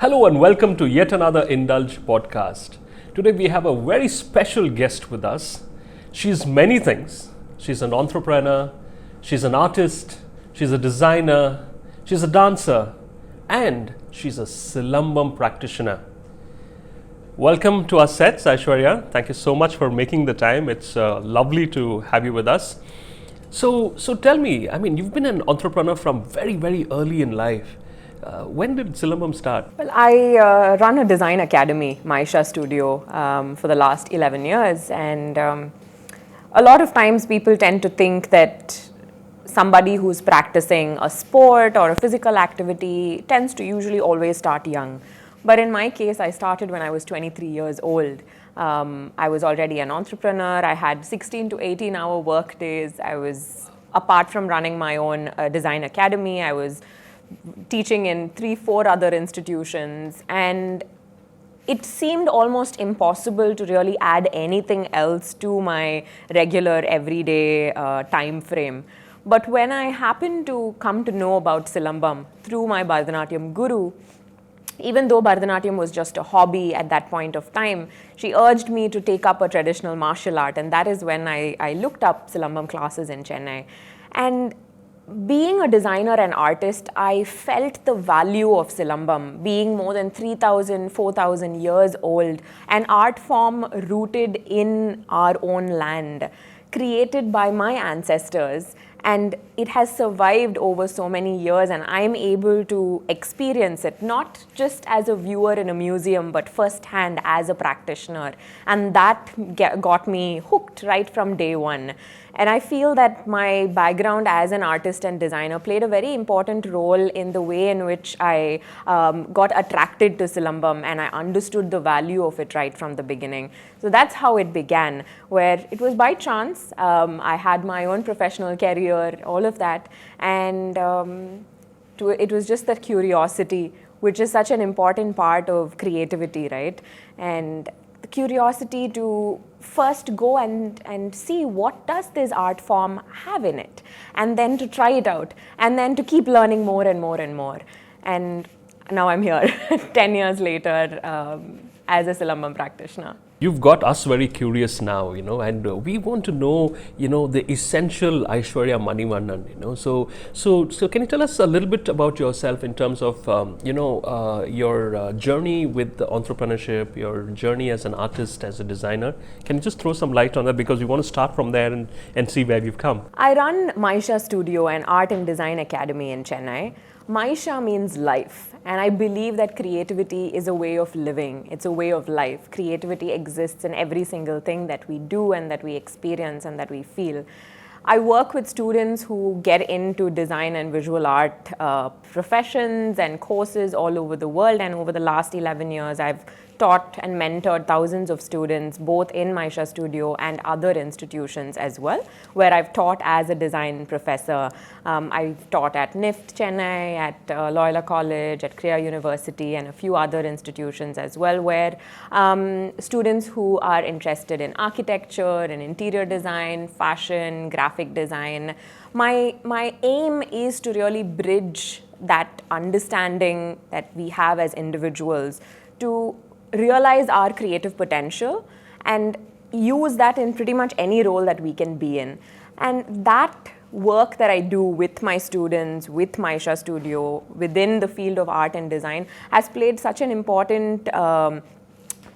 Hello and welcome to yet another Indulge podcast. Today we have a very special guest with us. She's many things. She's an entrepreneur, she's an artist, she's a designer, she's a dancer, and she's a Silambam practitioner. Welcome to our sets, Aishwarya. Thank you so much for making the time. It's lovely to have you with us. So tell me, you've been an entrepreneur from very, very early in life. When did Silambam start? Well, I run a design academy, Maisha Studio, for the last 11 years. And a lot of times people tend to think that somebody who's practicing a sport or a physical activity tends to usually always start young. But in my case, I started when I was 23 years old. I was already an entrepreneur. I had 16 to 18 hour work days. I was, apart from running my own design academy, I was teaching in 3-4 other institutions, and it seemed almost impossible to really add anything else to my regular everyday time frame. But when I happened to come to know about Silambam through my Bharatanatyam guru, even though Bharatanatyam was just a hobby at that point of time, she urged me to take up a traditional martial art, and that is when I looked up Silambam classes in Chennai. And being a designer and artist, I felt the value of Silambam, being more than 3,000, 4,000 years old, an art form rooted in our own land, created by my ancestors, and it has survived over so many years, and I'm able to experience it, not just as a viewer in a museum, but firsthand as a practitioner. And that got me hooked right from day one. And I feel that my background as an artist and designer played a very important role in the way in which I got attracted to Silambam, and I understood the value of it right from the beginning. So that's how it began, where it was by chance. I had my own professional career, all of that, and it was just that curiosity, which is such an important part of creativity, right? And the curiosity to first go and see what does this art form have in it, and then to try it out, and then to keep learning more and more and more. And now I'm here 10 years later as a Silambam practitioner. You've got us very curious now, and we want to know, the essential Aishwarya Manivannan, So can you tell us a little bit about yourself in terms of, your journey with the entrepreneurship, your journey as an artist, as a designer? Can you just throw some light on that, because we want to start from there and see where you've come? I run Maisha Studio, an art and design academy in Chennai. Maisha means life, and I believe that creativity is a way of living. It's a way of life. Creativity exists in every single thing that we do and that we experience and that we feel. I work with students who get into design and visual art professions and courses all over the world, and over the last 11 years I've taught and mentored thousands of students, both in Maisha Studio and other institutions as well, where I've taught as a design professor. I've taught at NIFT Chennai, at Loyola College, at Kriya University, and a few other institutions as well, where students who are interested in architecture, in interior design, fashion, graphic design. My aim is to really bridge that understanding that we have as individuals to realize our creative potential and use that in pretty much any role that we can be in. And that work that I do with my students, with Maisha Studio, within the field of art and design, has played such an important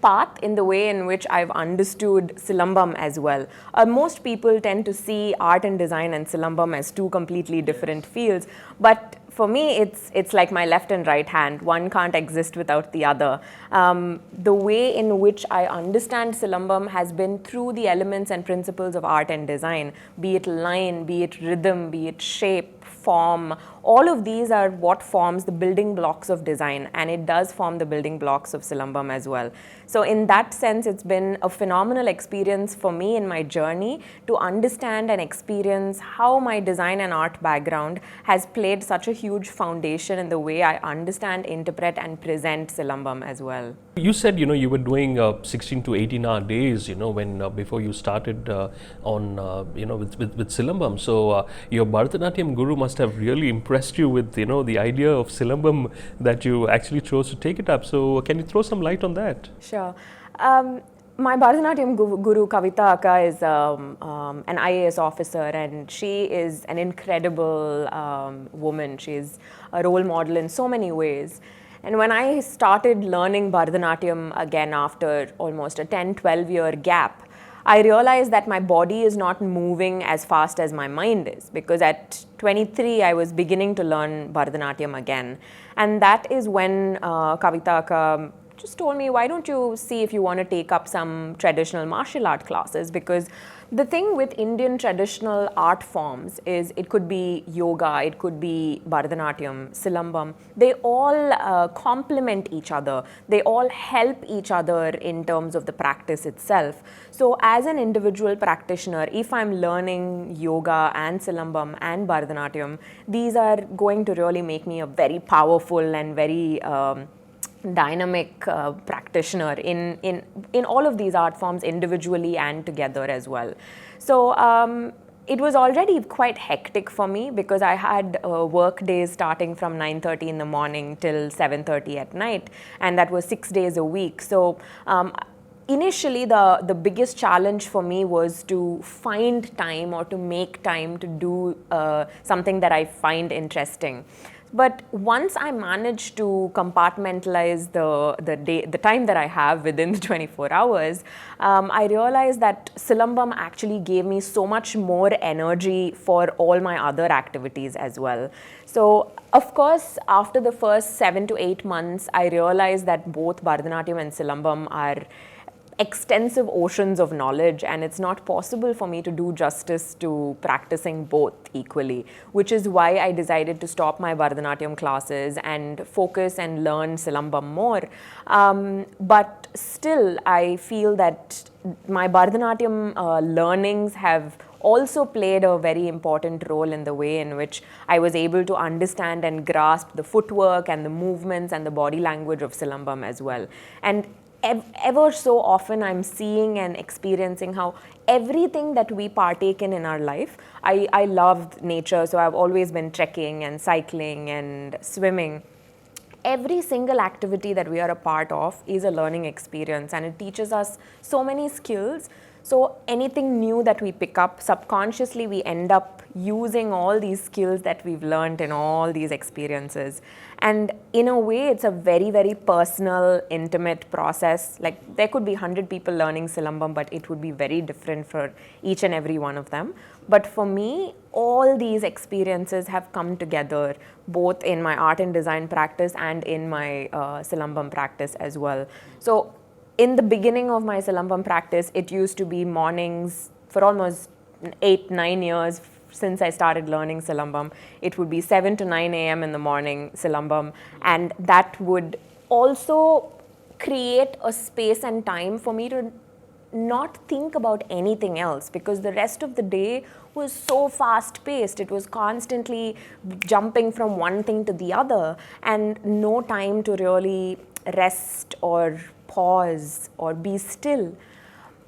path in the way in which I've understood Silambam as well. Most people tend to see art and design and Silambam as two completely different fields, but for me, it's like my left and right hand. One can't exist without the other. The way in which I understand Silambam has been through the elements and principles of art and design, be it line, be it rhythm, be it shape, form. All of these are what forms the building blocks of design, and it does form the building blocks of Silambam as well. So in that sense, it's been a phenomenal experience for me in my journey to understand and experience how my design and art background has played such a huge foundation in the way I understand, interpret, and present Silambam as well. You said, you were doing 16 to 18 hour days, when before you started with Silambam. So your Bharatanatyam guru must have really impressed impressed you with, the idea of Silambam that you actually chose to take it up. So can you throw some light on that? Sure. My Bharatanatyam guru Kavita Akka is an IAS officer, and she is an incredible woman. She's a role model in so many ways. And when I started learning Bharatanatyam again after almost a 10-12 year gap, I realized that my body is not moving as fast as my mind is, because at 23 I was beginning to learn Bharatanatyam again. And that is when Kavita Akka just told me, why don't you see if you want to take up some traditional martial art classes? Because the thing with Indian traditional art forms is it could be yoga, it could be Bharatanatyam, Silambam. They all complement each other. They all help each other in terms of the practice itself. So as an individual practitioner, if I'm learning yoga and Silambam and Bharatanatyam, these are going to really make me a very powerful and very dynamic practitioner in all of these art forms, individually and together as well. So it was already quite hectic for me, because I had work days starting from 9:30 in the morning till 7:30 at night, and that was 6 days a week. So initially the biggest challenge for me was to find time or to make time to do something that I find interesting. But once I managed to compartmentalize the time that I have within the 24 hours, I realized that Silambam actually gave me so much more energy for all my other activities as well. So, of course, after the first 7 to 8 months, I realized that both Bharatanatyam and Silambam are extensive oceans of knowledge, and it's not possible for me to do justice to practicing both equally, which is why I decided to stop my Bharatanatyam classes and focus and learn Silambam more. But still, I feel that my Bharatanatyam learnings have also played a very important role in the way in which I was able to understand and grasp the footwork and the movements and the body language of Silambam as well. And ever so often I'm seeing and experiencing how everything that we partake in our life, I love nature, so I've always been trekking and cycling and swimming. Every single activity that we are a part of is a learning experience, and it teaches us so many skills. So anything new that we pick up, subconsciously we end up using all these skills that we've learned in all these experiences. And in a way, it's a very, very personal, intimate process. Like, there could be 100 people learning Silambam, but it would be very different for each and every one of them. But for me, all these experiences have come together, both in my art and design practice and in my Silambam practice as well. So in the beginning of my Silambam practice, it used to be mornings for almost 8-9 years since I started learning Silambam. It would be 7 to 9 a.m. in the morning Silambam, and that would also create a space and time for me to not think about anything else, because the rest of the day was so fast paced. It was constantly jumping from one thing to the other, and no time to really rest or pause or be still.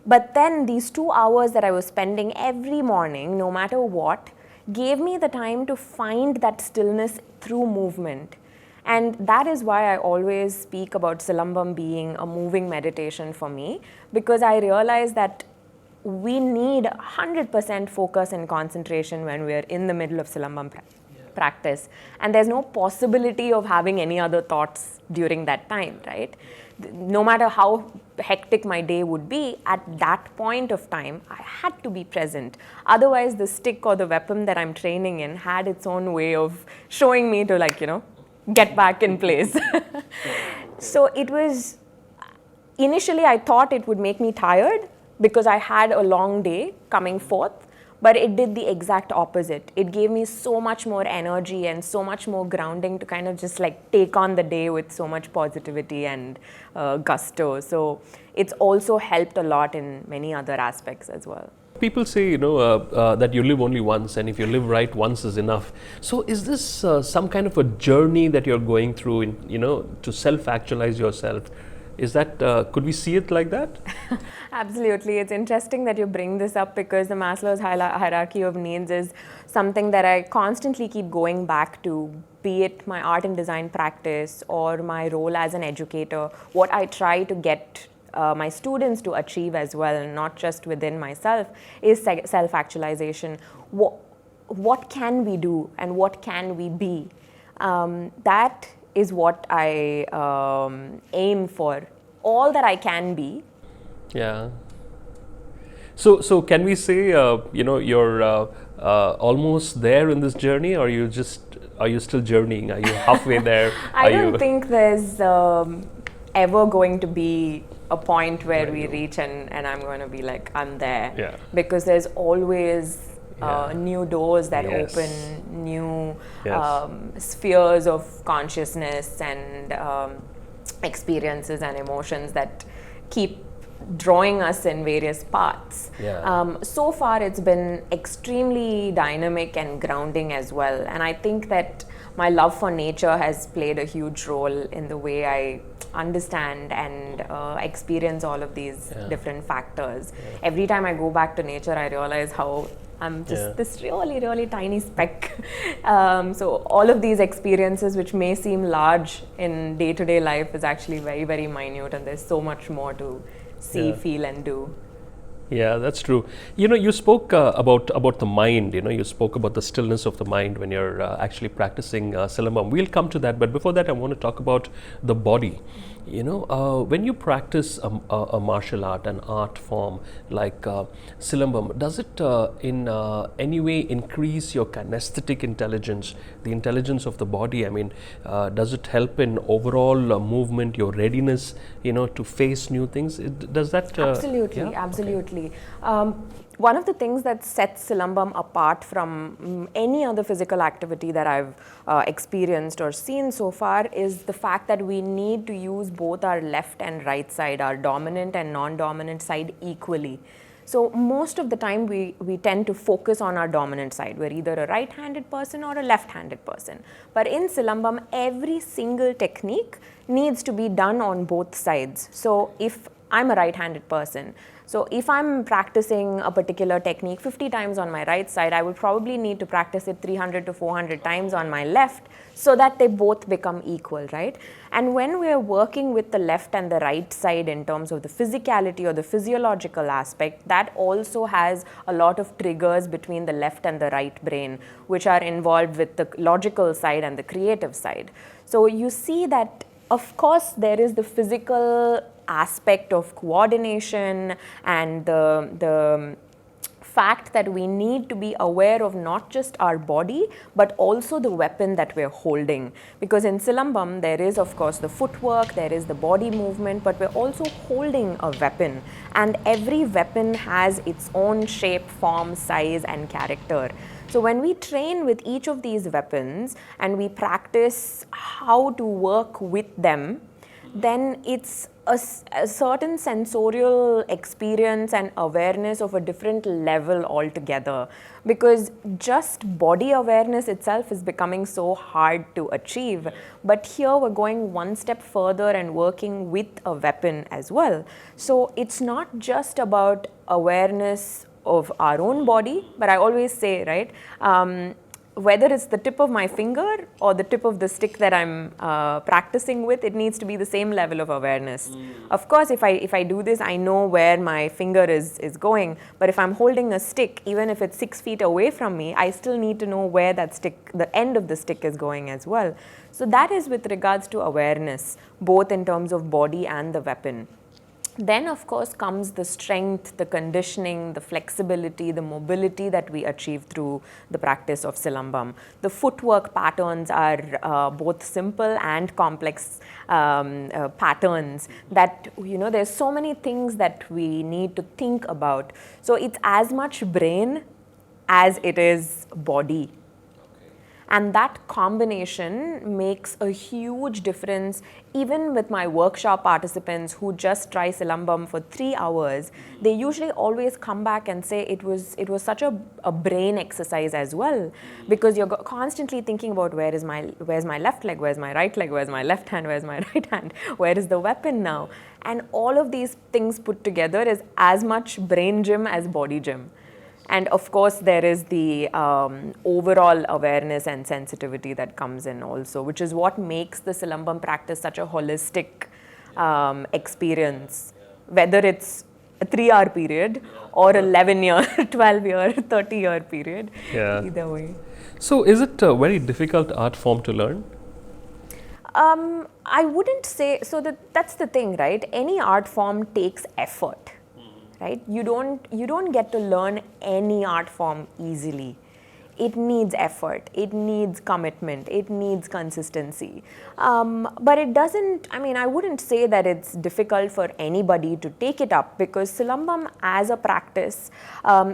But then these 2 hours that I was spending every morning, no matter what, gave me the time to find that stillness through movement. And that is why I always speak about Silambam being a moving meditation for me, because I realize that we need 100% focus and concentration when we're in the middle of Silambam practice. And there's no possibility of having any other thoughts during that time, right? No matter how hectic my day would be, at that point of time, I had to be present. Otherwise, the stick or the weapon that I'm training in had its own way of showing me to, get back in place. So it was, initially I thought it would make me tired because I had a long day coming forth, but it did the exact opposite. It gave me so much more energy and so much more grounding to kind of just take on the day with so much positivity and gusto. So it's also helped a lot in many other aspects as well. People say, that you live only once, and if you live right, once is enough. So is this some kind of a journey that you're going through, to self-actualize yourself? Is that, could we see it like that? Absolutely. It's interesting that you bring this up because the Maslow's hierarchy of needs is something that I constantly keep going back to, be it my art and design practice or my role as an educator. What I try to get my students to achieve as well, not just within myself, is self-actualization. What can we do and what can we be? That is what I aim for. All that I can be. Yeah. So can we say, you're almost there in this journey, or are you still journeying? Are you halfway there? I don't think there's ever going to be a point where we reach and I'm going to be like, I'm there. Yeah. Because there's always new doors that open, new spheres of consciousness and experiences and emotions that keep drawing us in various paths. So far it's been extremely dynamic and grounding as well, and I think that my love for nature has played a huge role in the way I understand and experience all of these different factors. Every time I go back to nature, I realize how I'm just this really, really tiny speck. So all of these experiences, which may seem large in day-to-day life, is actually very, very minute, and there's so much more to see, feel, and do. Yeah, that's true. You spoke about the mind. You spoke about the stillness of the mind when you're actually practicing Silambam. We'll come to that, but before that, I want to talk about the body. When you practice a martial art, an art form like Silambam, does it in any way increase your kinesthetic intelligence, the intelligence of the body? I mean, does it help in overall movement, your readiness, to face new things? Does that? Absolutely, absolutely. Okay. One of the things that sets Silambam apart from any other physical activity that I've experienced or seen so far is the fact that we need to use both our left and right side, our dominant and non-dominant side equally. So most of the time we tend to focus on our dominant side. We're either a right-handed person or a left-handed person. But in Silambam, every single technique needs to be done on both sides. So if I'm a right-handed person, so if I'm practicing a particular technique 50 times on my right side, I would probably need to practice it 300 to 400 times on my left so that they both become equal, right? And when we're working with the left and the right side in terms of the physicality or the physiological aspect, that also has a lot of triggers between the left and the right brain, which are involved with the logical side and the creative side. So you see that, of course, there is the physical aspect of coordination and the fact that we need to be aware of not just our body but also the weapon that we're holding, because in Silambam there is of course the footwork, there is the body movement, but we're also holding a weapon, and every weapon has its own shape, form, size and character. So when we train with each of these weapons and we practice how to work with them, then it's a certain sensorial experience and awareness of a different level altogether, because just body awareness itself is becoming so hard to achieve. But here we're going one step further and working with a weapon as well. So it's not just about awareness of our own body, but I always say, right, whether it's the tip of my finger or the tip of the stick that I'm practicing with, it needs to be the same level of awareness. Of course, if I do this, I know where my finger is going, but if I'm holding a stick, even if it's 6 feet away from me, I still need to know where that stick, the end of the stick is going as well. So that is with regards to awareness, both in terms of body and the weapon. Then of course comes the strength, the conditioning, the flexibility, the mobility that we achieve through the practice of Silambam. The footwork patterns are both simple and complex patterns that, there's so many things that we need to think about. So it's as much brain as it is body. And that combination makes a huge difference. Even with my workshop participants who just try Silambam for 3 hours, they usually always come back and say it was such a brain exercise as well, because you're constantly thinking about where's my left leg, where's my right leg, where's my left hand, where's my right hand, where is the weapon now? And all of these things put together is as much brain gym as body gym. And of course, there is the overall awareness and sensitivity that comes in also, which is what makes the Silambam practice such a holistic experience, whether it's a 3-hour period or 11-year, 12-year, 30-year period, either way. So is it a very difficult art form to learn? I wouldn't say, so that's the thing, right? Any art form takes effort. Right? You don't get to learn any art form easily. It needs effort, it needs commitment, it needs consistency. But it doesn't, I wouldn't say that it's difficult for anybody to take it up, because Silambam as a practice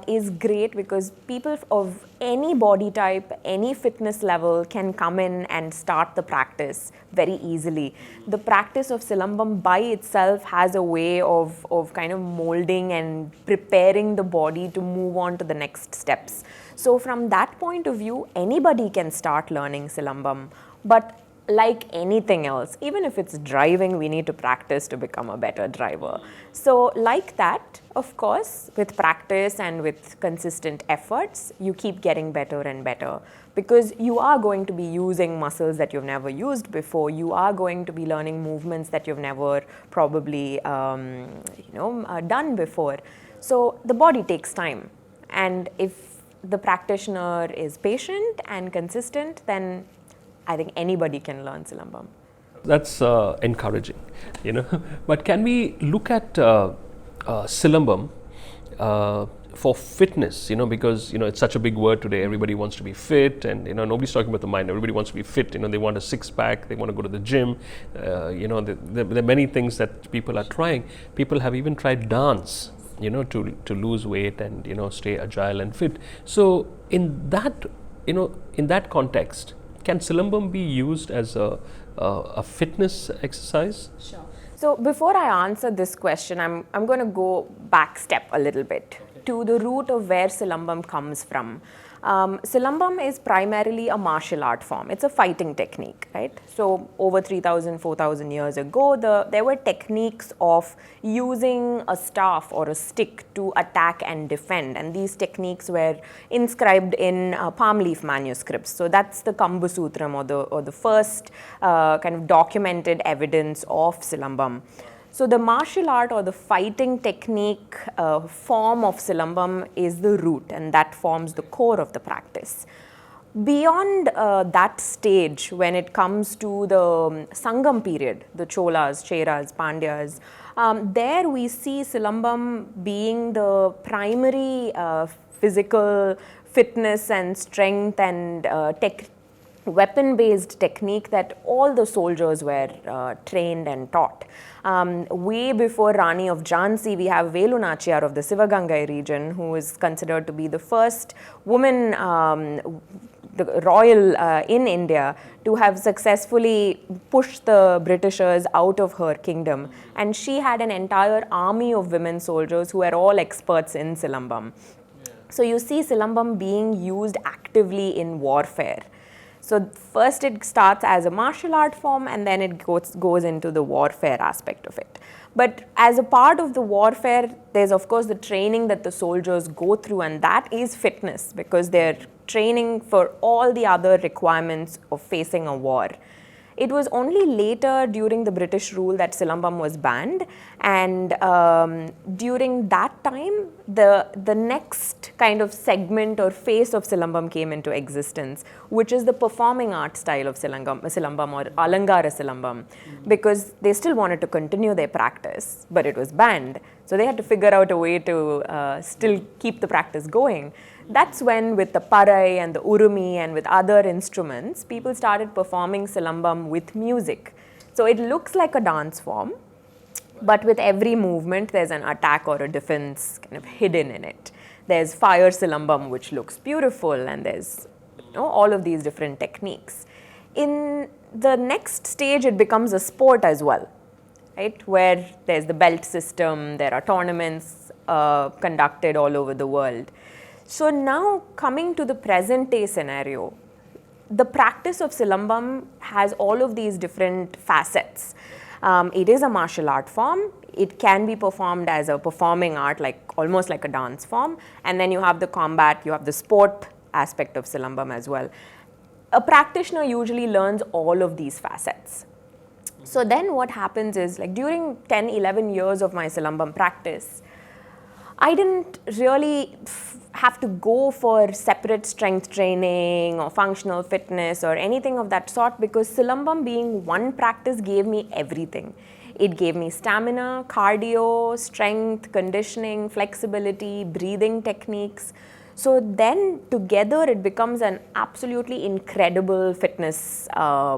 is great, because people of any body type, any fitness level can come in and start the practice very easily. The practice of Silambam by itself has a way of kind of molding and preparing the body to move on to the next steps. So from that point of view, anybody can start learning Silambam. But like anything else, even if it's driving, we need to practice to become a better driver. So like that, of course, with practice and with consistent efforts, you keep getting better and better, because you are going to be using muscles that you've never used before. You are going to be learning movements that you've never probably done before. So the body takes time. And if the practitioner is patient and consistent, then I think anybody can learn Silambam. That's encouraging, But can we look at Silambam for fitness, because, it's such a big word today. Everybody wants to be fit, and, nobody's talking about the mind. Everybody wants to be fit. They want a six-pack. They want to go to the gym. There are many things that people are trying. People have even tried dance, to lose weight and, stay agile and fit. So in that context, can Silambam be used as a fitness exercise? Sure. So before I answer this question, I'm going to go back step a little bit to the root of where Silambam comes from. Silambam is primarily a martial art form. It's a fighting technique, right? So over 3,000, 4,000 years ago, there were techniques of using a staff or a stick to attack and defend. And these techniques were inscribed in palm leaf manuscripts. So that's the Kambu Sutram, or the first kind of documented evidence of Silambam. So the martial art or the fighting technique form of Silambam is the root, and that forms the core of the practice. Beyond that stage, when it comes to the Sangam period, the Cholas, Cheras, Pandyas, there we see Silambam being the primary physical fitness and strength and weapon-based technique that all the soldiers were trained and taught. Way before Rani of Jhansi, we have Velu Nachiyar of the Sivagangai region, who is considered to be the first woman the royal in India to have successfully pushed the Britishers out of her kingdom. And she had an entire army of women soldiers who were all experts in Silambam. So you see Silambam being used actively in warfare. So first it starts as a martial art form, and then it goes into the warfare aspect of it. But as a part of the warfare, there's of course the training that the soldiers go through, and that is fitness, because they're training for all the other requirements of facing a war. It was only later during the British rule that Silambam was banned, and during that time, the next kind of segment or phase of Silambam came into existence, which is the performing art style of Silambam or Alangara Silambam, because they still wanted to continue their practice, but it was banned. So they had to figure out a way to still keep the practice going. That's when, with the parai and the urumi and with other instruments, people started performing Silambam with music. So it looks like a dance form, but with every movement there's an attack or a defense kind of hidden in it. There's fire Silambam, which looks beautiful, and there's all of these different techniques. In the next stage, it becomes a sport as well, right? Where there's the belt system, there are tournaments conducted all over the world. So now coming to the present day scenario, the practice of Silambam has all of these different facets. It is a martial art form. It can be performed as a performing art, almost like a dance form. And then you have the combat, you have the sport aspect of Silambam as well. A practitioner usually learns all of these facets. So then what happens is, during 10, 11 years of my Silambam practice, I didn't really have to go for separate strength training or functional fitness or anything of that sort, because Silambam being one practice gave me everything. It gave me stamina, cardio, strength, conditioning, flexibility, breathing techniques. So then together it becomes an absolutely incredible fitness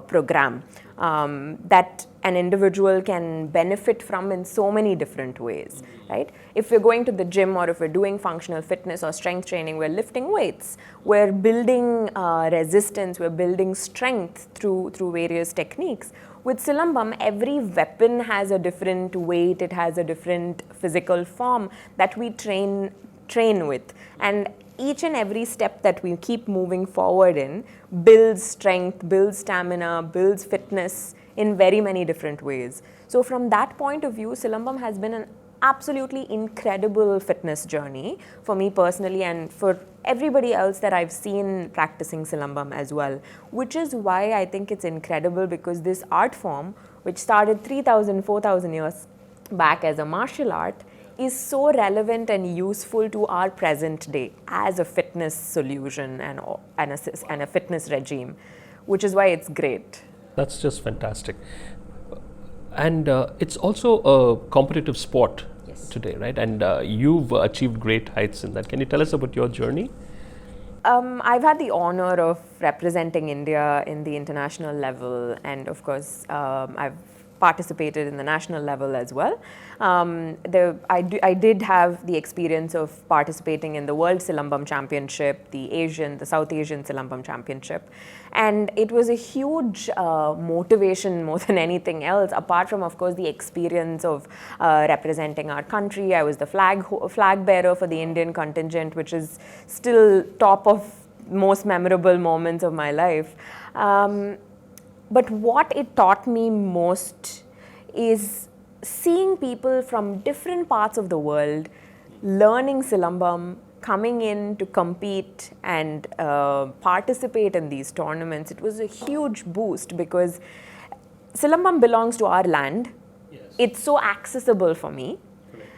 program that an individual can benefit from in so many different ways, right? If we're going to the gym or if we're doing functional fitness or strength training, we're lifting weights, we're building resistance, we're building strength through various techniques. With Silambam, every weapon has a different weight, it has a different physical form that we train with. And each and every step that we keep moving forward in builds strength, builds stamina, builds fitness in very many different ways. So from that point of view, Silambam has been an absolutely incredible fitness journey for me personally and for everybody else that I've seen practicing Silambam as well, which is why I think it's incredible, because this art form, which started 3,000, 4,000 years back as a martial art, is so relevant and useful to our present day as a fitness solution and a fitness regime, which is why it's great. That's just fantastic. And it's also a competitive sport today, right? And you've achieved great heights in that. Can you tell us about your journey? I've had the honor of representing India in the international level, and of course, I've participated in the national level as well. I did have the experience of participating in the World Silambam Championship, the South Asian Silambam Championship, and it was a huge motivation more than anything else, apart from, of course, the experience of representing our country. I was the flag bearer for the Indian contingent, which is still top of most memorable moments of my life. But what it taught me most is seeing people from different parts of the world learning Silambam, coming in to compete and participate in these tournaments. It was a huge boost because Silambam belongs to our land. Yes. It's so accessible for me. Correct.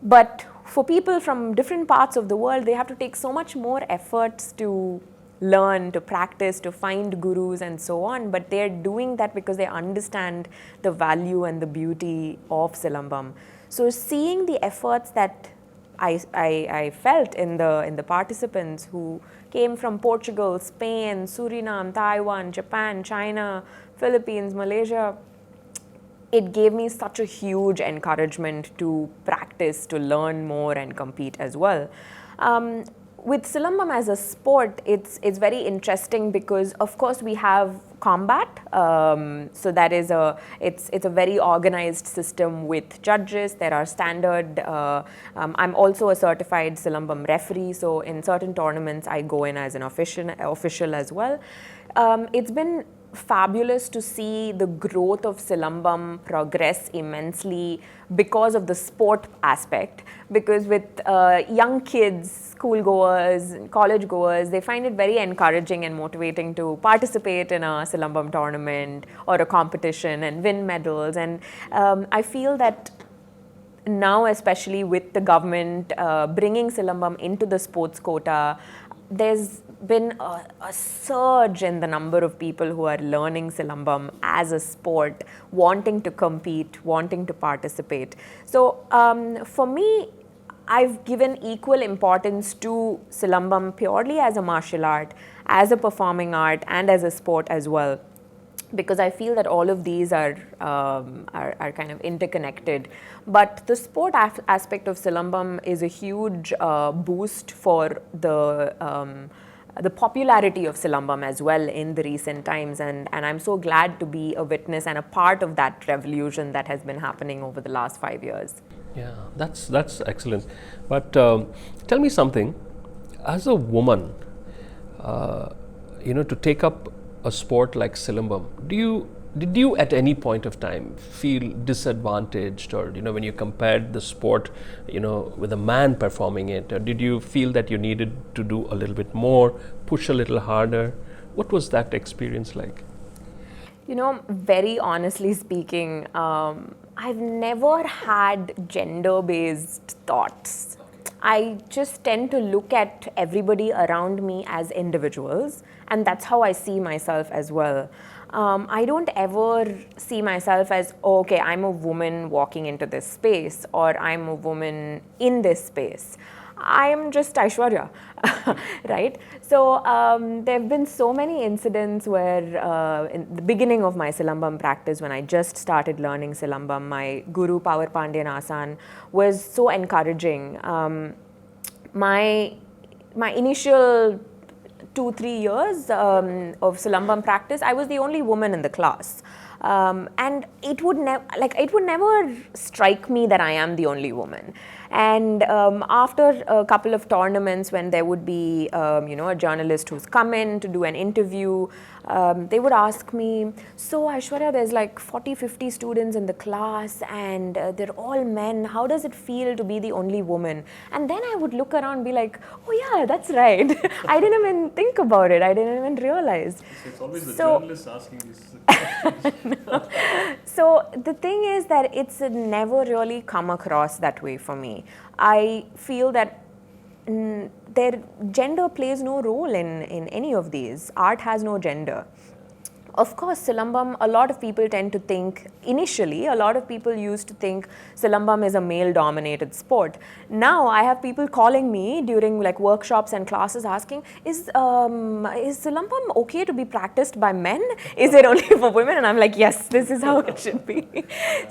But for people from different parts of the world, they have to take so much more efforts to learn, to practice, to find gurus and so on, but they're doing that because they understand the value and the beauty of Silambam. So seeing the efforts that I felt in the participants who came from Portugal, Spain, Suriname, Taiwan, Japan, China, Philippines, Malaysia, it gave me such a huge encouragement to practice, to learn more and compete as well. With Silambam as a sport, it's very interesting because, of course, we have combat. So that is it's a very organized system with judges. There are standard. I'm also a certified Silambam referee. So in certain tournaments, I go in as an official as well. It's been fabulous to see the growth of Silambam progress immensely because of the sport aspect. Because with young kids, schoolgoers, college goers, they find it very encouraging and motivating to participate in a Silambam tournament or a competition and win medals. And I feel that now, especially with the government bringing Silambam into the sports quota, there's been a surge in the number of people who are learning Silambam as a sport, wanting to compete, wanting to participate. So for me, I've given equal importance to Silambam purely as a martial art, as a performing art, and as a sport as well, because I feel that all of these are kind of interconnected. But the sport aspect of Silambam is a huge boost for the the popularity of Silambam as well in the recent times, and I'm so glad to be a witness and a part of that revolution that has been happening over the last 5 years. Yeah, that's excellent. But tell me something, as a woman, to take up a sport like Silambam, did you at any point of time feel disadvantaged, or when you compared the sport with a man performing it, or did you feel that you needed to do a little bit more, push a little harder? What was that experience like? Very honestly speaking, I've never had gender-based thoughts. I just tend to look at everybody around me as individuals, and that's how I see myself as well. I don't ever see myself as, okay, I'm a woman walking into this space, or I'm a woman in this space. I am just Aishwarya, right? So there have been so many incidents where in the beginning of my Silambam practice, when I just started learning Silambam, my guru Power Pandian Asan was so encouraging. My initial 2-3 years of Silambam practice, I was the only woman in the class. And it would never strike me that I am the only woman. And after a couple of tournaments, when there would be a journalist who's come in to do an interview, they would ask me, so Aishwarya, there's like 40-50 students in the class, and they're all men. How does it feel to be the only woman? And then I would look around and be like, oh yeah, that's right. I didn't even think about it. I didn't even realize. It's always the journalist asking these questions. So the thing is that it's never really come across that way for me. I feel that gender plays no role in any of these. Art has no gender. Of course, Silambam, a lot of people tend to think, initially, a lot of people used to think Silambam is a male-dominated sport. Now, I have people calling me during like workshops and classes asking, is Silambam okay to be practiced by men? Is it only for women? And I'm like, yes, this is how it should be.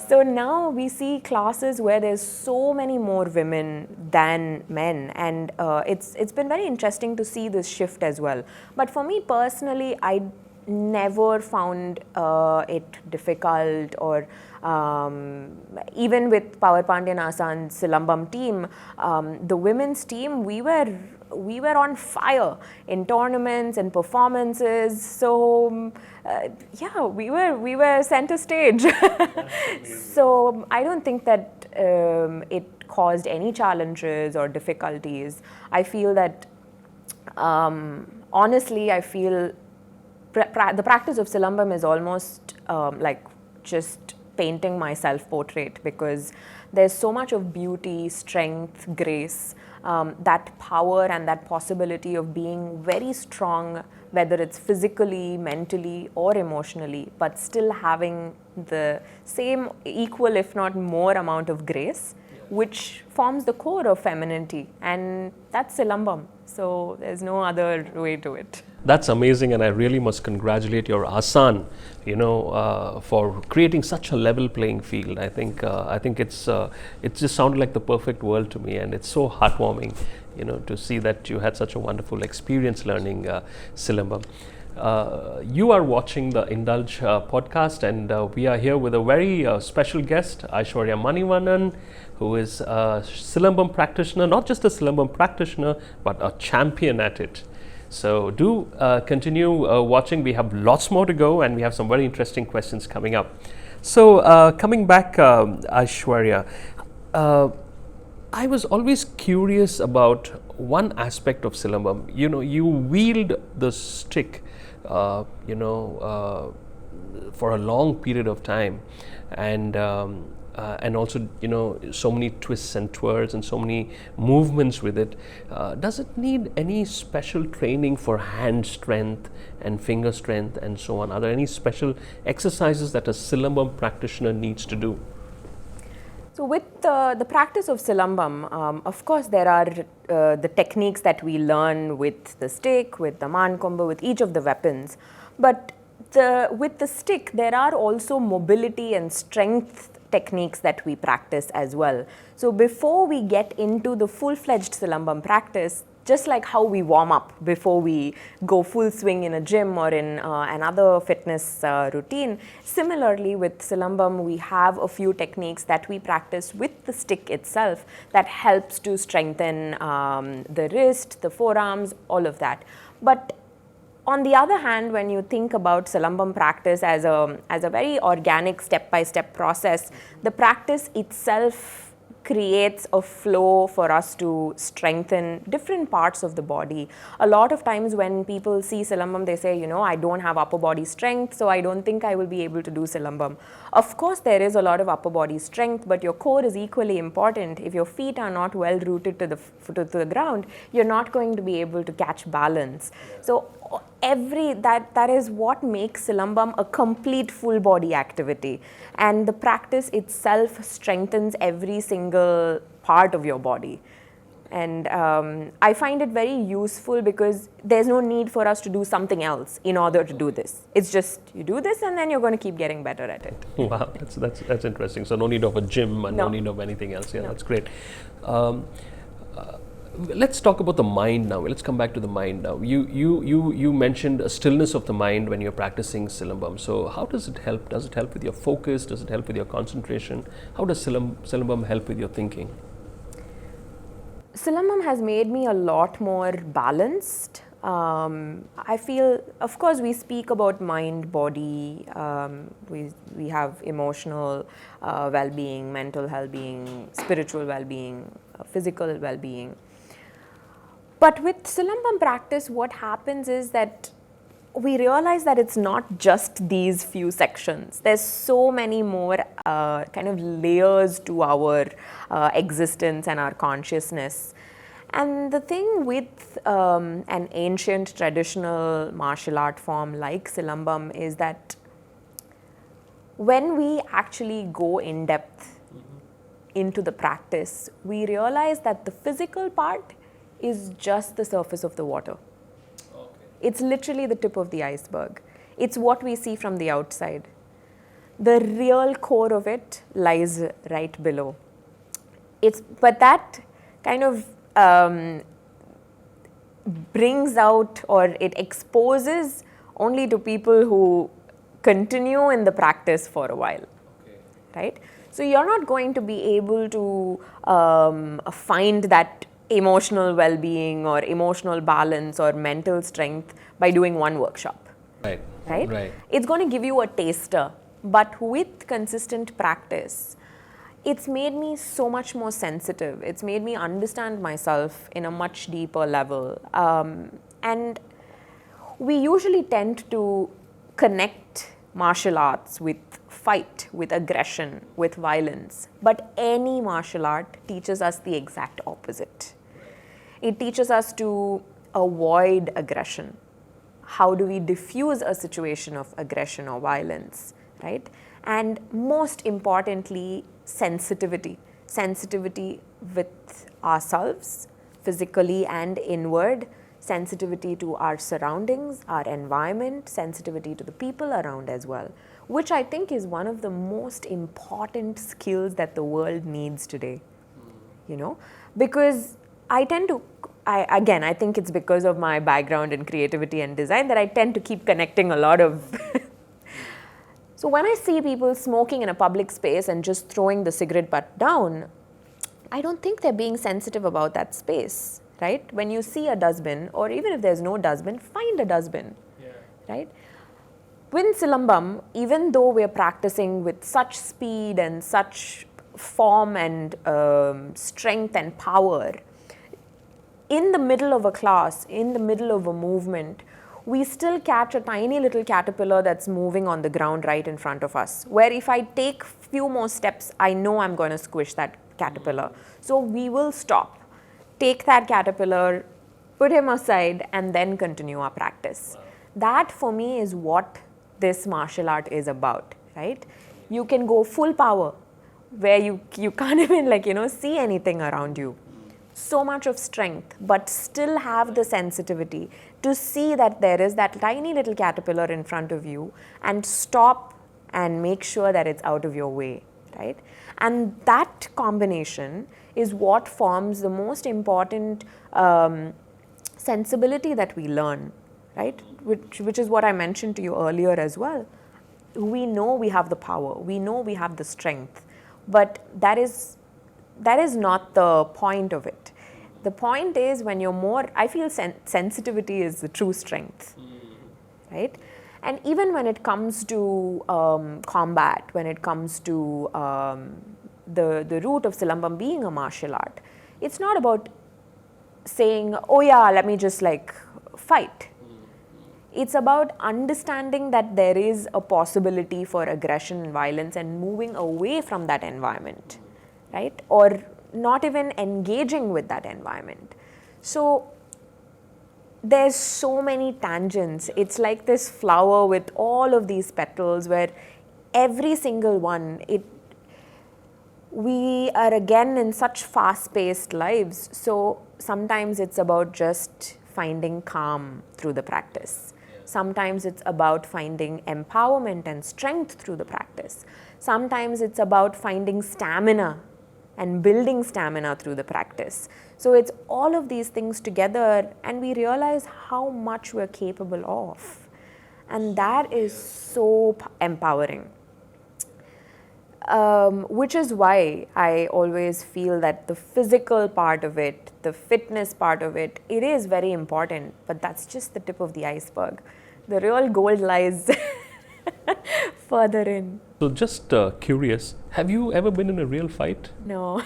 So now we see classes where there's so many more women than men, and it's been very interesting to see this shift as well. But for me personally, I never found it difficult, or even with Power Pandian Asan's Silambam team, the women's team, we were on fire in tournaments and performances. So yeah, we were center stage. So I don't think that it caused any challenges or difficulties. I feel that honestly, I feel the practice of Silambam is almost like just painting my self-portrait, because there's so much of beauty, strength, grace, that power and that possibility of being very strong, whether it's physically, mentally, or emotionally, but still having the same equal, if not more, amount of grace, which forms the core of femininity, and that's Silambam. So there's no other way to it. That's amazing, and I really must congratulate your Asan, for creating such a level playing field. I think it just sounded like the perfect world to me, and it's so heartwarming, to see that you had such a wonderful experience learning Silambam. You are watching the Indulge podcast, and we are here with a very special guest, Aishwarya Manivannan, who is a Silambam practitioner, not just a Silambam practitioner, but a champion at it. So do continue watching. We have lots more to go, and we have some very interesting questions coming up. So coming back, Aishwarya, I was always curious about one aspect of Silambam. You wield the stick, for a long period of time, and also so many twists and twirls and so many movements with it. Does it need any special training for hand strength and finger strength and so on? Are there any special exercises that a Silambam practitioner needs to do? So with the practice of Silambam, of course there are the techniques that we learn with the stick, with the mankombu, with each of the weapons. But with the stick, there are also mobility and strength techniques that we practice as well. So before we get into the full-fledged Silambam practice, just like how we warm up before we go full swing in a gym or in another fitness routine. Similarly, with Silambam, we have a few techniques that we practice with the stick itself that helps to strengthen the wrist, the forearms, all of that. But on the other hand, when you think about Silambam practice as a very organic step-by-step process, the practice itself creates a flow for us to strengthen different parts of the body. A lot of times when people see Silambam, they say, I don't have upper body strength, so I don't think I will be able to do Silambam. Of course, there is a lot of upper body strength, but your core is equally important. If your feet are not well rooted to the ground, you're not going to be able to catch balance. So that is what makes Silambam a complete full body activity, and the practice itself strengthens every single part of your body. And I find it very useful because there's no need for us to do something else in order to do this. It's just you do this and then you're going to keep getting better at it. Wow, that's interesting. So no need of a gym and no need of anything else. Yeah, that's great. Let's talk about the mind now. Let's come back to the mind now. You mentioned a stillness of the mind when you're practicing Silambam. So how does it help? Does it help with your focus? Does it help with your concentration? How does Silambam help with your thinking? Silambam has made me a lot more balanced. I feel, of course, we speak about mind, body, we have emotional well-being, mental well-being, spiritual well-being, physical well-being. But with Silambam practice, what happens is that we realize that it's not just these few sections. There's so many more kind of layers to our existence and our consciousness. And the thing with an ancient traditional martial art form like Silambam is that when we actually go in depth into the practice, we realize that the physical part is just the surface of the water. Okay. It's literally the tip of the iceberg. It's what we see from the outside. The real core of it lies right below. But that kind of brings out, or it exposes only to people who continue in the practice for a while. Okay. Right? So you're not going to be able to find that emotional well-being or emotional balance or mental strength by doing one workshop. Right? It's going to give you a taster, but with consistent practice, it's made me so much more sensitive. It's made me understand myself in a much deeper level. And we usually tend to connect martial arts with fight, with aggression, with violence. But any martial art teaches us the exact opposite. It teaches us to avoid aggression. How do we diffuse a situation of aggression or violence, right? And most importantly, sensitivity. Sensitivity with ourselves, physically and inward, sensitivity to our surroundings, our environment, sensitivity to the people around as well, which I think is one of the most important skills that the world needs today, because I think it's because of my background in creativity and design that I tend to keep connecting a lot of. So when I see people smoking in a public space and just throwing the cigarette butt down, I don't think they're being sensitive about that space, right? When you see a dustbin, or even if there's no dustbin, find a dustbin, right? With Silambam, even though we're practicing with such speed and such form and strength and power, in the middle of a class, in the middle of a movement, we still catch a tiny little caterpillar that's moving on the ground right in front of us, where if I take few more steps, I know I'm going to squish that caterpillar. So we will stop, take that caterpillar, put him aside, and then continue our practice. Wow. That for me is what this martial art is about, right? You can go full power, where you can't even see anything around you. So much of strength, but still have the sensitivity to see that there is that tiny little caterpillar in front of you, and stop and make sure that it's out of your way, right? And that combination is what forms the most important sensibility that we learn, right? Which is what I mentioned to you earlier as well. We know we have the power, we know we have the strength, but that is not the point of it. The point is when you're more, I feel sensitivity is the true strength, right? And even when it comes to combat, when it comes to the root of Silambam being a martial art, it's not about saying, oh yeah, let me just like fight. It's about understanding that there is a possibility for aggression and violence and moving away from that environment, right? Or not even engaging with that environment. So there's so many tangents. It's like this flower with all of these petals where every single one, we are again in such fast-paced lives. So sometimes it's about just finding calm through the practice. Sometimes it's about finding empowerment and strength through the practice. Sometimes it's about finding stamina and building stamina through the practice. So it's all of these things together, and we realize how much we're capable of. And that is so empowering. Which is why I always feel that the physical part of it, the fitness part of it, it is very important, but that's just the tip of the iceberg. The real gold lies further in. So just curious, have you ever been in a real fight? No,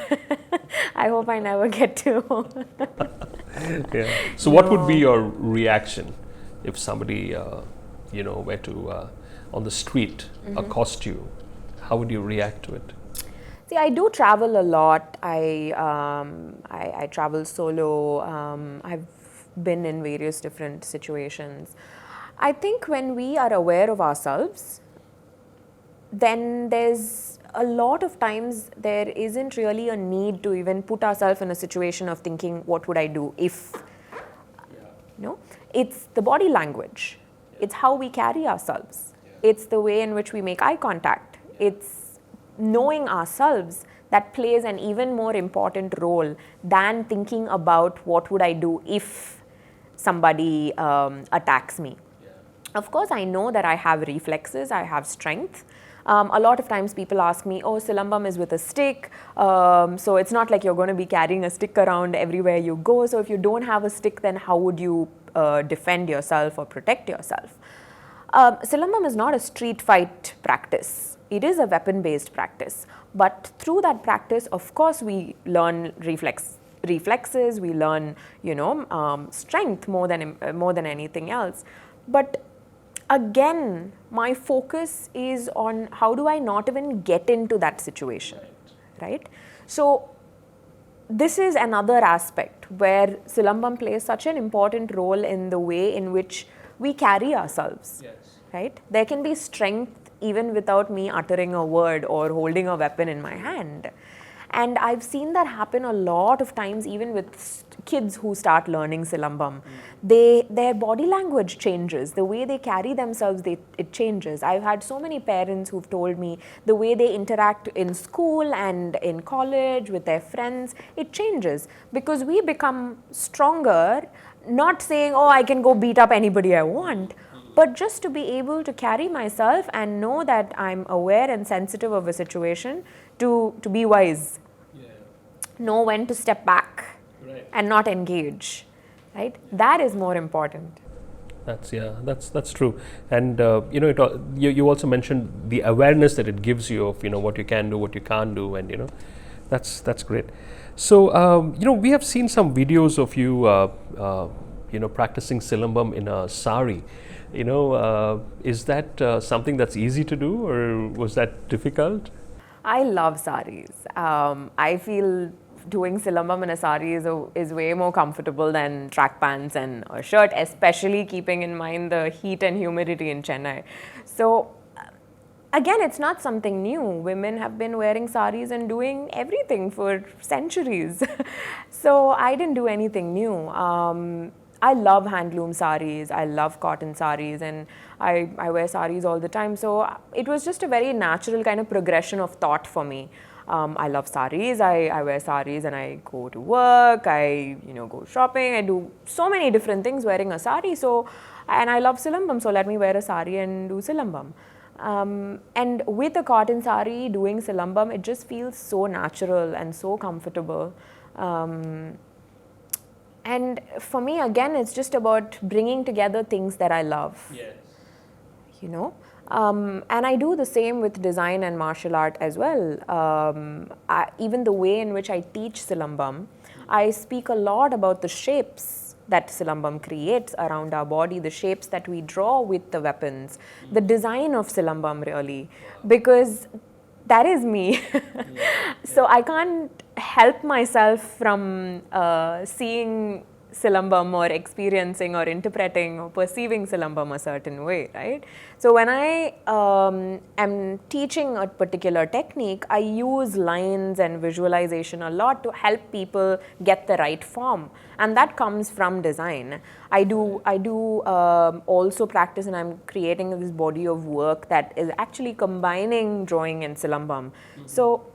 I hope I never get to. Yeah. So what would be your reaction if somebody, were to, on the street, accost you? How would you react to it? See, I do travel a lot. I travel solo. I've been in various different situations. I think when we are aware of ourselves, then there's a lot of times there isn't really a need to even put ourselves in a situation of thinking, what would I do if? No, it's the body language. It's how we carry ourselves. It's the way in which we make eye contact. It's knowing ourselves that plays an even more important role than thinking about what would I do if somebody attacks me. Of course, I know that I have reflexes, I have strength. A lot of times people ask me, oh, Silambam is with a stick, so it's not like you're going to be carrying a stick around everywhere you go. So if you don't have a stick, then how would you defend yourself or protect yourself? Silambam is not a street fight practice. It is a weapon-based practice. But through that practice, of course, we learn reflexes, we learn, strength more than anything else. But again, my focus is on how do I not even get into that situation, right? So this is another aspect where Silambam plays such an important role in the way in which we carry ourselves, right? There can be strength even without me uttering a word or holding a weapon in my hand. And I've seen that happen a lot of times, even with kids who start learning Silambam. Their body language changes. The way they carry themselves, it changes. I've had so many parents who've told me the way they interact in school and in college with their friends, it changes. Because we become stronger, not saying, oh, I can go beat up anybody I want, but just to be able to carry myself and know that I'm aware and sensitive of a situation, to be wise, know when to step back and not engage, right? That is more important. That's true. And you also mentioned the awareness that it gives you of what you can do, what you can't do, and that's great. So we have seen some videos of you practicing Silambam in a Saree. Is that something that's easy to do, or was that difficult? I love saris. I feel doing Silambam in a sari is way more comfortable than track pants and a shirt, especially keeping in mind the heat and humidity in Chennai. So again, it's not something new. Women have been wearing saris and doing everything for centuries. So I didn't do anything new. I love handloom saris, I love cotton saris, and I wear saris all the time. So it was just a very natural kind of progression of thought for me. I love sarees. I wear sarees and I go to work. I go shopping. I do so many different things wearing a saree. So, and I love Silambam. So let me wear a saree and do Silambam. And with a cotton saree doing Silambam, it just feels so natural and so comfortable. And for me, again, it's just about bringing together things that I love. Yes. And I do the same with design and martial art as well. Even the way in which I teach Silambam, I speak a lot about the shapes that Silambam creates around our body, the shapes that we draw with the weapons, the design of Silambam really, because that is me. So I can't help myself from seeing Silambam or experiencing or interpreting or perceiving Silambam a certain way, right? So when I am teaching a particular technique, I use lines and visualization a lot to help people get the right form, and that comes from design. I do also practice, and I'm creating this body of work that is actually combining drawing and Silambam. So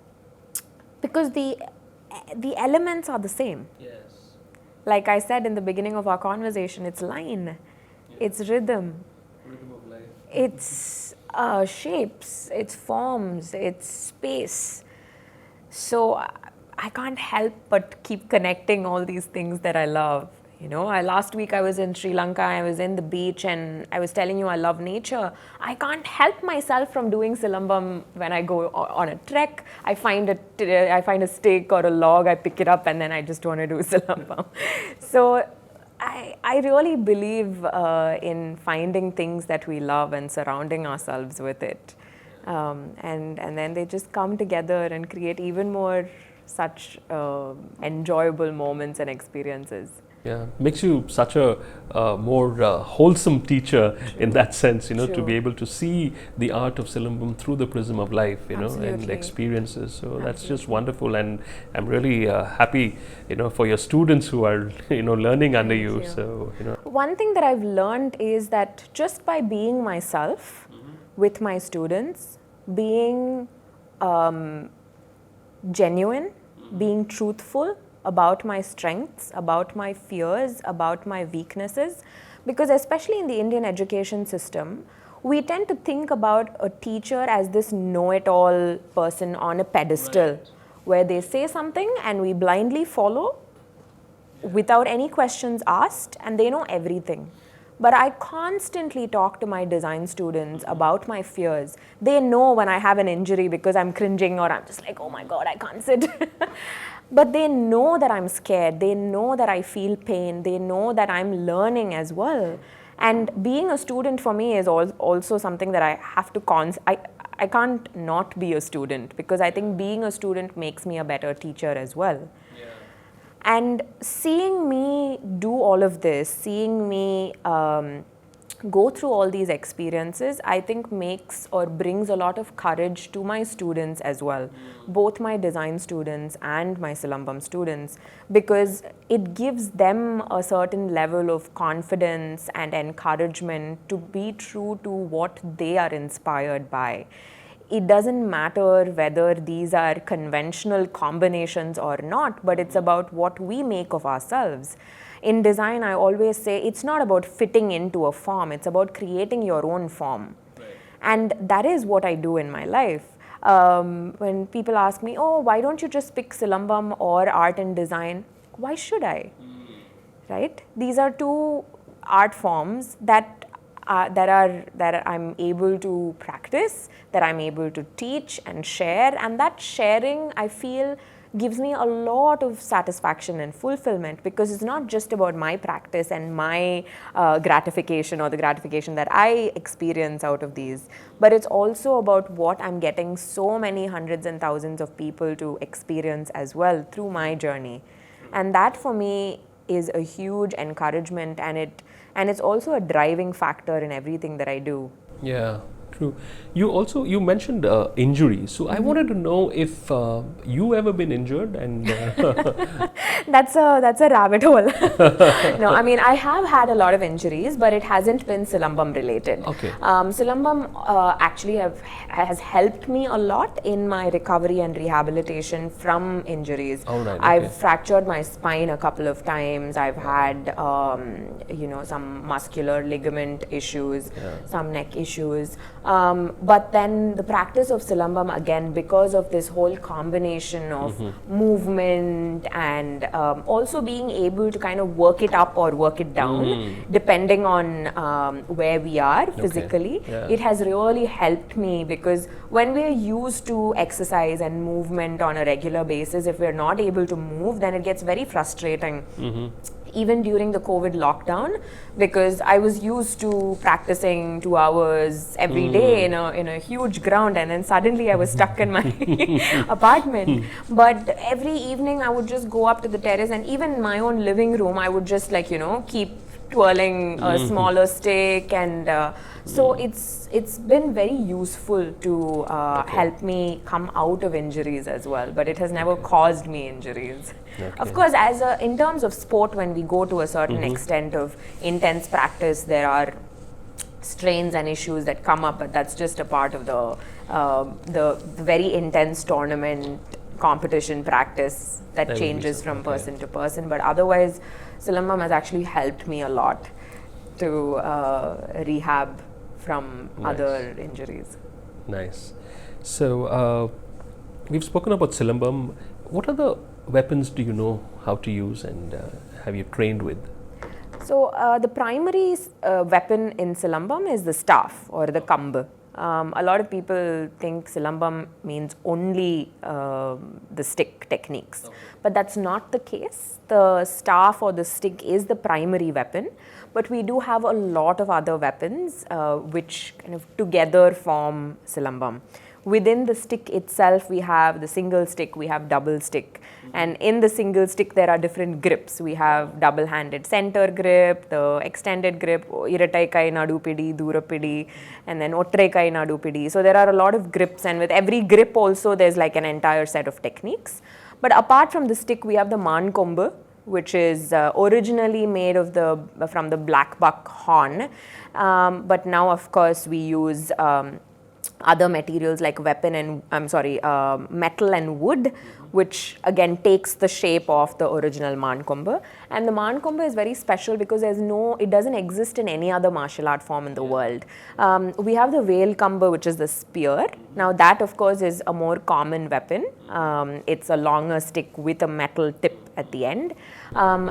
because the elements are the same. Yes. Like I said in the beginning of our conversation, it's line, it's rhythm, Of life. it's shapes, it's forms, it's space. So I can't help but keep connecting all these things that I love. Last week I was in Sri Lanka, I was in the beach, and I was telling you I love nature. I can't help myself from doing Silambam when I go on a trek. I find a stick or a log, I pick it up, and then I just want to do Silambam. So I really believe in finding things that we love and surrounding ourselves with it. And then they just come together and create even more such enjoyable moments and experiences. Yeah, makes you such a more wholesome teacher in that sense, to True. be able to see the art of Silambam through the prism of life, and Absolutely. experiences. So that's just wonderful, and I'm really happy, for your students who are, learning under you. you. So, One thing that I've learned is that just by being myself with my students, being genuine, being truthful about my strengths, about my fears, about my weaknesses, because especially in the Indian education system, we tend to think about a teacher as this know-it-all person on a pedestal, where they say something and we blindly follow without any questions asked, and they know everything. But I constantly talk to my design students about my fears. They know when I have an injury because I'm cringing or I'm just like, oh my God, I can't sit. But they know that I'm scared. They know that I feel pain. They know that I'm learning as well. And being a student for me is also something that I have to I can't not be a student, because I think being a student makes me a better teacher as well. yeah. And seeing me do all of this, seeing me go through all these experiences, I think makes or brings a lot of courage to my students as well, both my design students and my Silambam students, because it gives them a certain level of confidence and encouragement to be true to what they are inspired by. It doesn't matter whether these are conventional combinations or not, but it's about what we make of ourselves. In design, I always say it's not about fitting into a form, it's about creating your own form. Right. And that is what I do in my life. When people ask me, oh, why don't you just pick Silambam or art and design? Why should I? Right? These are two art forms that I'm able to practice, that I'm able to teach and share, and that sharing, I feel, gives me a lot of satisfaction and fulfillment, because it's not just about my practice and my gratification or the gratification that I experience out of these, but it's also about what I'm getting so many hundreds and thousands of people to experience as well through my journey. And that for me is a huge encouragement, and it's also a driving factor in everything that I do. Yeah, true. You mentioned injuries. So I wanted to know if you ever been injured, and That's a rabbit hole. No, I mean, I have had a lot of injuries, but it hasn't been Silambam related. Okay. Silambam actually has helped me a lot in my recovery and rehabilitation from injuries. All right, I've okay. fractured my spine a couple of times. I've had, some muscular ligament issues, some neck issues. But then the practice of Silambam, again, because of this whole combination of movement and also being able to kind of work it up or work it down, depending on where we are physically, it has really helped me, because when we're used to exercise and movement on a regular basis, if we're not able to move, then it gets very frustrating. Even during the COVID lockdown, because I was used to practicing 2 hours every day in a huge ground, and then suddenly I was stuck in my apartment. But every evening I would just go up to the terrace, and even in my own living room I would just keep twirling a smaller stick, and so it's been very useful to help me come out of injuries as well, but it has never caused me injuries. Of course, in terms of sport, when we go to a certain extent of intense practice, there are strains and issues that come up, but that's just a part of the very intense tournament competition practice that changes from person to person. But otherwise, Silambam has actually helped me a lot to rehab from other injuries. Nice. So we've spoken about Silambam. What other weapons do you know how to use, and have you trained with? So the primary weapon in Silambam is the staff or the kamb. A lot of people think Silambam means only the stick techniques, but that's not the case. The staff or the stick is the primary weapon, but we do have a lot of other weapons which kind of together form Silambam. Within the stick itself, we have the single stick, we have double stick. And in the single stick, there are different grips. We have double-handed center grip, the extended grip, irattai kai nadu pidi, dura pidi, and then ottrai kai nadu pidi. So there are a lot of grips, and with every grip also, there's like an entire set of techniques. But apart from the stick, we have the man kombu, which is originally made from the black buck horn. But now, of course, we use other materials like metal and wood, which again takes the shape of the original man kombu. And the man kombu is very special because it doesn't exist in any other martial art form in the world. We have the whale kombu, which is the spear. Now that, of course, is a more common weapon. It's a longer stick with a metal tip at the end.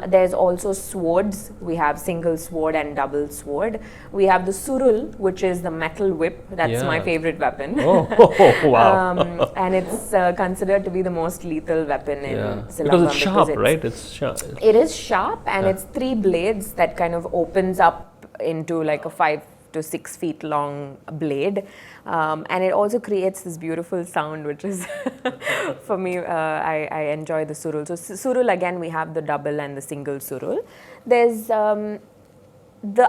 There's also swords. We have single sword and double sword. We have the surul, which is the metal whip. That's my favorite weapon. Wow. And it's considered to be the most lethal weapon in Silambam. Because it's sharp, right? It's sharp. It is sharp, and it's 3 blades that kind of opens up into like a 5 to 6 feet long blade. And it also creates this beautiful sound, which is, for me, I enjoy the surul. So surul, again, we have the double and the single surul. There's the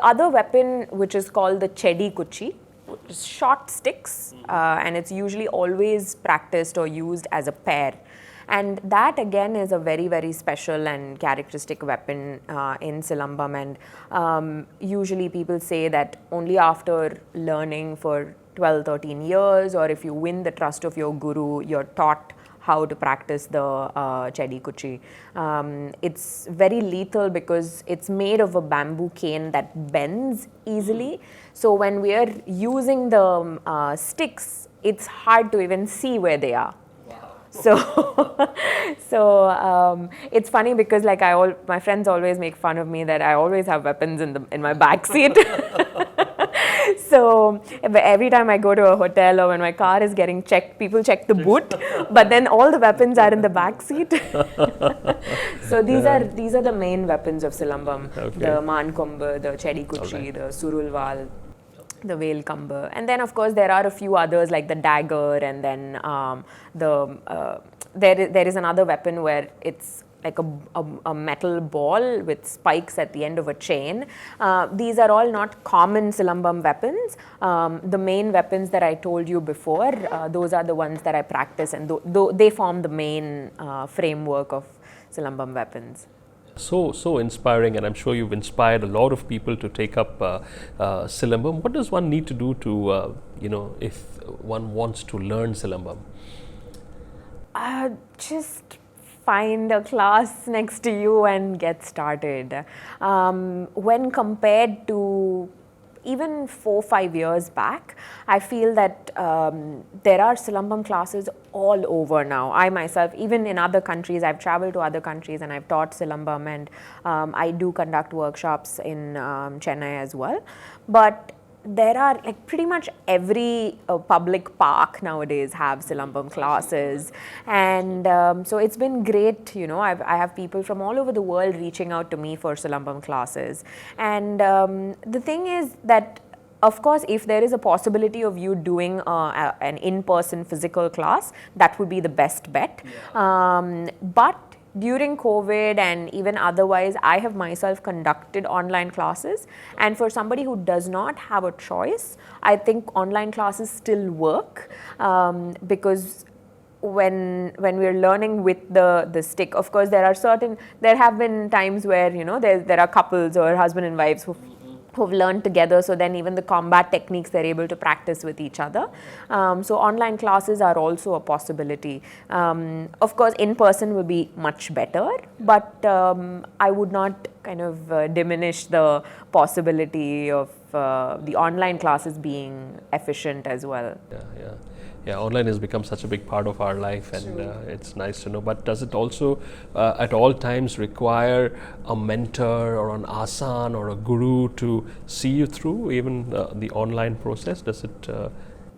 other weapon, which is called the chedi kuchi, which is short sticks, and it's usually always practiced or used as a pair. And that again is a very, very special and characteristic weapon in Silambam. And usually people say that only after learning for 12, 13 years, or if you win the trust of your guru, you're taught how to practice the chedi kuchi. It's very lethal because it's made of a bamboo cane that bends easily. So when we are using the sticks, it's hard to even see where they are. So it's funny because my friends always make fun of me that I always have weapons in my back seat. So every time I go to a hotel or when my car is getting checked, people check the boot, but then all the weapons are in the back seat. So these are the main weapons of Silambam: the man kombu, the chedi kuchi, the surul wal, the whale kombu, and then of course there are a few others like the dagger, and then there is another weapon where it's like a metal ball with spikes at the end of a chain. These are all not common Silambam weapons. The main weapons that I told you before, those are the ones that I practice, and they form the main framework of Silambam weapons. So inspiring, and I'm sure you've inspired a lot of people to take up Silambam. What does one need to do to, if one wants to learn Silambam? Just find a class next to you and get started. When compared to even 4-5 years back, I feel that there are Silambam classes all over now. I myself, even in other countries, I've traveled to other countries and I've taught Silambam, and I do conduct workshops in Chennai as well. But there are like pretty much every public park nowadays have Silambam classes, and so it's been great. I have people from all over the world reaching out to me for Silambam classes, and the thing is that, of course, if there is a possibility of you doing an in-person physical class, that would be the best bet. But during COVID and even otherwise, I have myself conducted online classes, and for somebody who does not have a choice, I think online classes still work, because when we're learning with the stick, of course there have been times where there are couples or husband and wives who've learned together, so then even the combat techniques they're able to practice with each other. So online classes are also a possibility. Of course, in person will be much better, but I would not kind of diminish the possibility of the online classes being efficient as well. Yeah, online has become such a big part of our life, and it's nice to know. But does it also at all times require a mentor or an asan or a guru to see you through even the online process? Does it?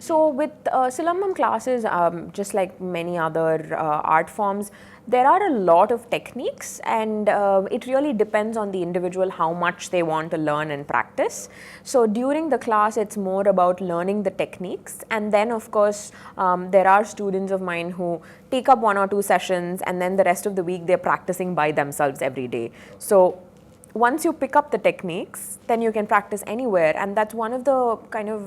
So with Silambam classes, just like many other art forms, there are a lot of techniques, and it really depends on the individual how much they want to learn and practice. So during the class, it's more about learning the techniques, and then of course there are students of mine who take up 1 or 2 sessions, and then the rest of the week they're practicing by themselves every day. So once you pick up the techniques, then you can practice anywhere, and that's one of the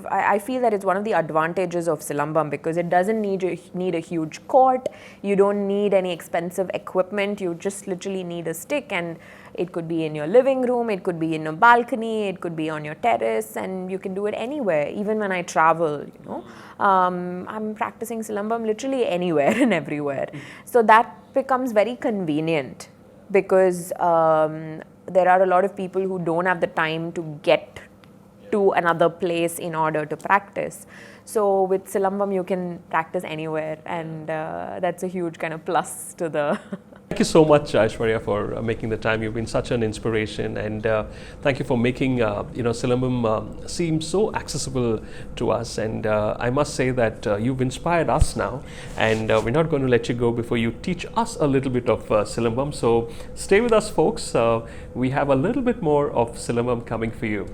I feel that it's one of the advantages of Silambam, because it doesn't need a huge court, you don't need any expensive equipment, you just literally need a stick, and it could be in your living room, it could be in a balcony, it could be on your terrace, and you can do it anywhere. Even when I travel, I'm practicing Silambam literally anywhere and everywhere. So that becomes very convenient, because there are a lot of people who don't have the time to get to another place in order to practice. So with Silambam, you can practice anywhere, and that's a huge kind of plus to the Thank you so much, Aishwarya, for making the time. You've been such an inspiration, and thank you for making Silambam seem so accessible to us. And I must say that you've inspired us now, and we're not going to let you go before you teach us a little bit of Silambam. So stay with us, folks. We have a little bit more of Silambam coming for you.